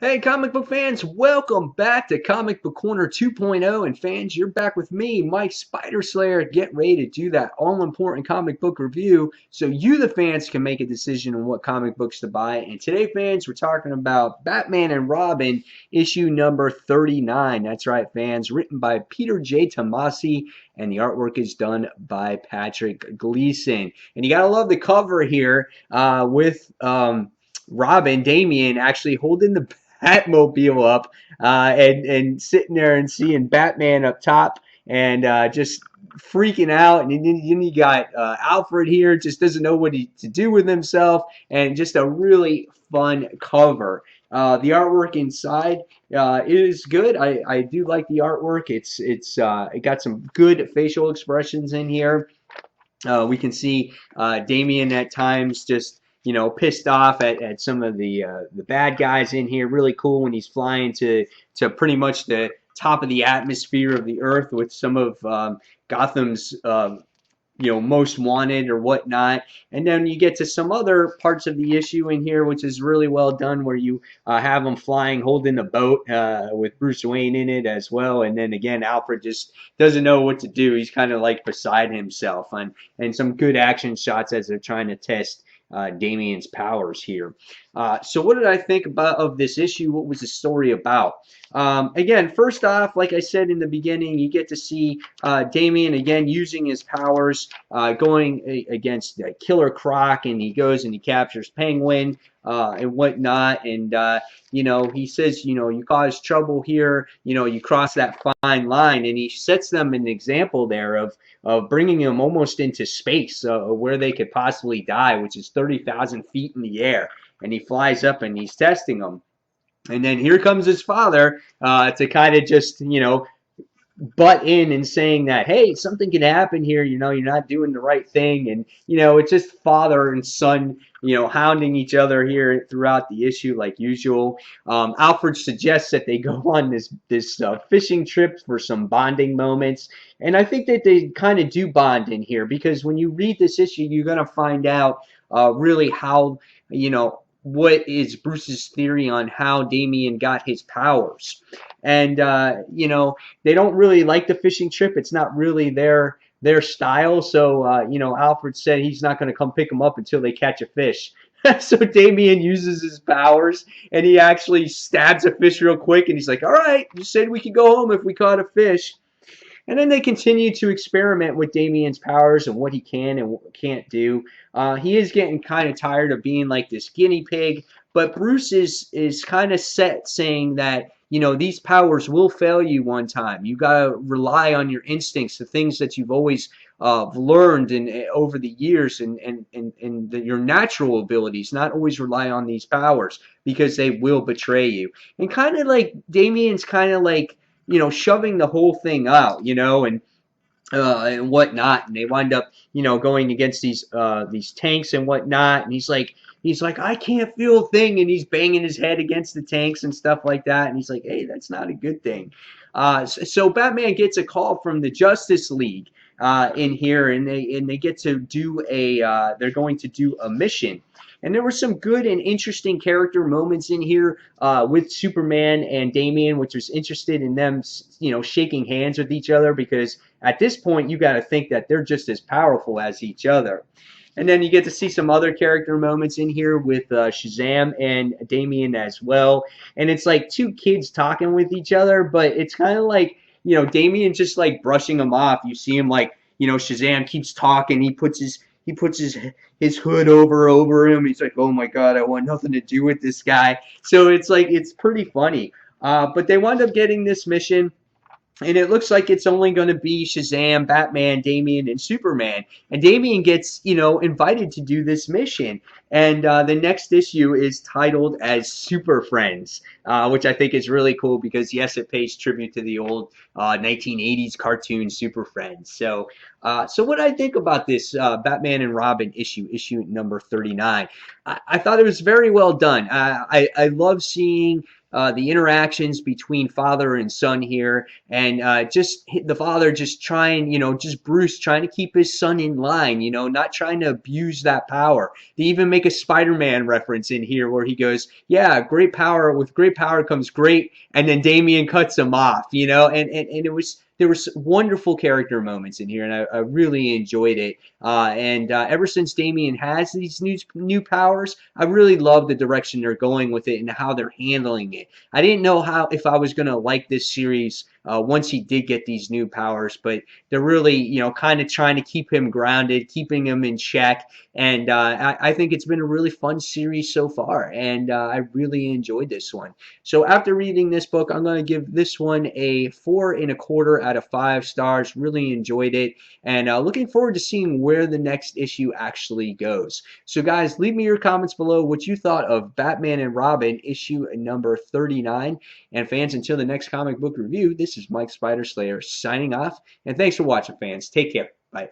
Hey, comic book fans, welcome back to Comic Book Corner 2.0. And fans, you're back with me, Mike Spider Slayer. Get ready to do that all important comic book review so you, the fans, can make a decision on what comic books to buy. And today, fans, we're talking about Batman and Robin, issue number 39. That's right, fans, written by Peter J. Tomasi, and the artwork is done by Patrick Gleason. And you got to love the cover here with Robin, Damian, actually holding the Batmobile up and sitting there and seeing Batman up top and just freaking out. And then you got Alfred here, just doesn't know what to do with himself, and just a really fun cover. The artwork inside is good. I do like the artwork. It got some good facial expressions in here. We can see Damian at times just pissed off at some of the bad guys in here. Really cool when he's flying to pretty much the top of the atmosphere of the Earth with some of Gotham's most wanted or whatnot. And then you get to some other parts of the issue in here, which is really well done, where you have him flying, holding the boat with Bruce Wayne in it as well. And then again, Alfred just doesn't know what to do. He's kind of like beside himself. And some good action shots as they're trying to test Damian's powers here. So what did I think of this issue? What was the story about? Again, first off, like I said in the beginning, you get to see Damian again using his powers, going against Killer Croc, and he goes and he captures Penguin and whatnot. And he says, you cause trouble here, you cross that fine line, and he sets them an example there of bringing them almost into space where they could possibly die, which is 30,000 feet in the air. And he flies up and he's testing them. And then here comes his father to kind of just, butt in and saying that, hey, something can happen here, you're not doing the right thing. And, it's just father and son, hounding each other here throughout the issue like usual. Alfred suggests that they go on this fishing trip for some bonding moments. And I think that they kind of do bond in here, because when you read this issue, you're going to find out really how, what is Bruce's theory on how Damian got his powers. And, they don't really like the fishing trip. It's not really their style. So, Alfred said he's not going to come pick him up until they catch a fish. So Damian uses his powers, and he actually stabs a fish real quick, and he's like, all right, you said we could go home if we caught a fish. And then they continue to experiment with Damian's powers and what he can and what can't do. He is getting kind of tired of being like this guinea pig, but Bruce is kind of set saying that, these powers will fail you one time. You got to rely on your instincts, the things that you've always learned over the years, and your natural abilities, not always rely on these powers, because they will betray you. And kind of like Damian's kind of like, shoving the whole thing out, and whatnot, and they wind up, going against these tanks and whatnot, and he's like, I can't feel a thing, and he's banging his head against the tanks and stuff like that, and he's like, hey, that's not a good thing. So Batman gets a call from the Justice League in here, and they get to do they're going to do a mission. And there were some good and interesting character moments in here with Superman and Damian, which was interested in them, shaking hands with each other, because at this point you got to think that they're just as powerful as each other. And then you get to see some other character moments in here with Shazam and Damian as well. And it's like two kids talking with each other, but it's kind of like, Damian just like brushing them off. You see him like, Shazam keeps talking. He puts his hood over him. He's like, oh my God, I want nothing to do with this guy. So it's like, it's pretty funny. But they wind up getting this mission, and it looks like it's only going to be Shazam, Batman, Damian, and Superman. And Damian gets, invited to do this mission. And the next issue is titled as Super Friends, which I think is really cool, because, yes, it pays tribute to the old 1980s cartoon Super Friends. So what I think about this Batman and Robin issue number 39, I thought it was very well done. I love seeing the interactions between father and son here, and just the father just trying, just Bruce trying to keep his son in line, not trying to abuse that power. They even make a Spider-Man reference in here where he goes, yeah, great power, with great power comes great, and then Damian cuts him off, and it was, there was wonderful character moments in here, and I really enjoyed it. And ever since Damian has these new powers, I really love the direction they're going with it and how they're handling it. I didn't know how, if I was gonna like this series once he did get these new powers, but they're really, kind of trying to keep him grounded, keeping him in check, and I think it's been a really fun series so far, and I really enjoyed this one. So after reading this book, I'm going to give this one a 4.25 out of 5 stars. Really enjoyed it, and looking forward to seeing where the next issue actually goes. So guys, leave me your comments below what you thought of Batman and Robin issue number 39. And fans, until the next comic book review, this is Mike Spider Slayer signing off, and thanks for watching, fans. Take care. Bye.